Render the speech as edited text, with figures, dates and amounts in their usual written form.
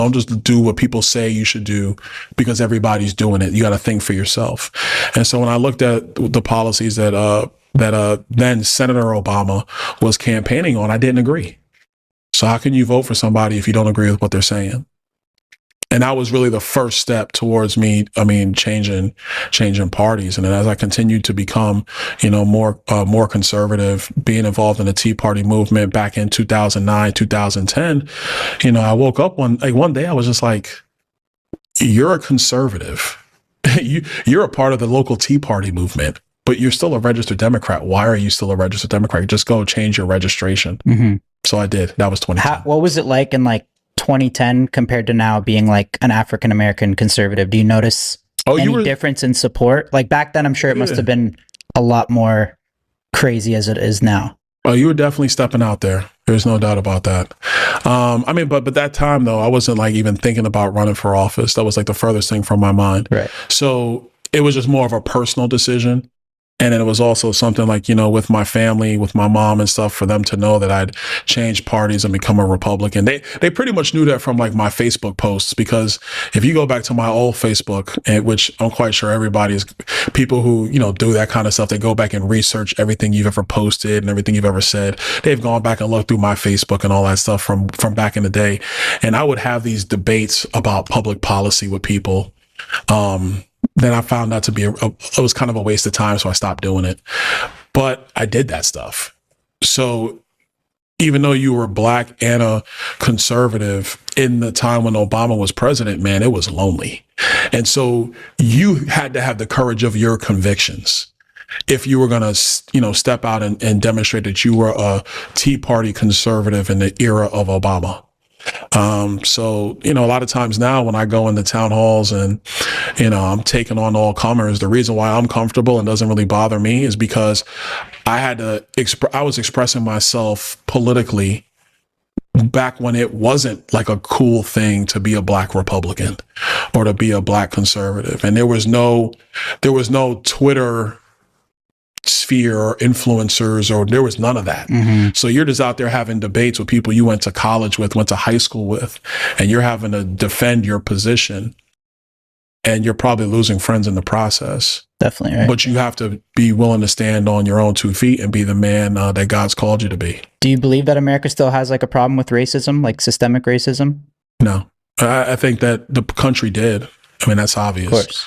Don't just do what people say you should do because everybody's doing it. You got to think for yourself. And so when I looked at the policies that then Senator Obama was campaigning on, I didn't agree. So how can you vote for somebody if you don't agree with what they're saying? And that was really the first step towards me, changing parties. And then as I continued to become, more conservative, being involved in the Tea Party movement back in 2009, 2010, I woke up one day, I was just like, you're a conservative. You're a part of the local Tea Party movement, but you're still a registered Democrat. Why are you still a registered Democrat? Just go change your registration. Mm-hmm. So I did. That was 2010. What was it like in 2010 compared to now being an African-American conservative? Do you notice any difference in support? Back then, I'm sure it must have been a lot more crazy as it is now. Oh, you were definitely stepping out there. There's no doubt about that. But that time though, I wasn't even thinking about running for office. That was the furthest thing from my mind. Right. So it was just more of a personal decision. And then it was also something with my family, with my mom and stuff, for them to know that I'd changed parties and become a Republican. They pretty much knew that from my Facebook posts, because if you go back to my old Facebook, which I'm quite sure everybody's people who, do that kind of stuff, they go back and research everything you've ever posted and everything you've ever said. They've gone back and looked through my Facebook and all that stuff from back in the day. And I would have these debates about public policy with people. Then I found that to be it was kind of a waste of time, so I stopped doing it. But I did that stuff. So even though you were Black and a conservative in the time when Obama was president, man, it was lonely. And so you had to have the courage of your convictions if you were going to, step out and demonstrate that you were a Tea Party conservative in the era of Obama. So, a lot of times now when I go into town halls and, I'm taking on all comers, the reason why I'm comfortable and doesn't really bother me is because I was expressing myself politically back when it wasn't a cool thing to be a Black Republican or to be a Black conservative. And there was no Twitter sphere or influencers, or there was none of that. Mm-hmm. So you're just out there having debates with people you went to college with, went to high school with, and you're having to defend your position, and you're probably losing friends in the process. Definitely, right? But you have to be willing to stand on your own 2 feet and be the man that God's called you to be. Do you believe that America still has a problem with racism, systemic racism? No, I think that the country did. That's obvious. Of course.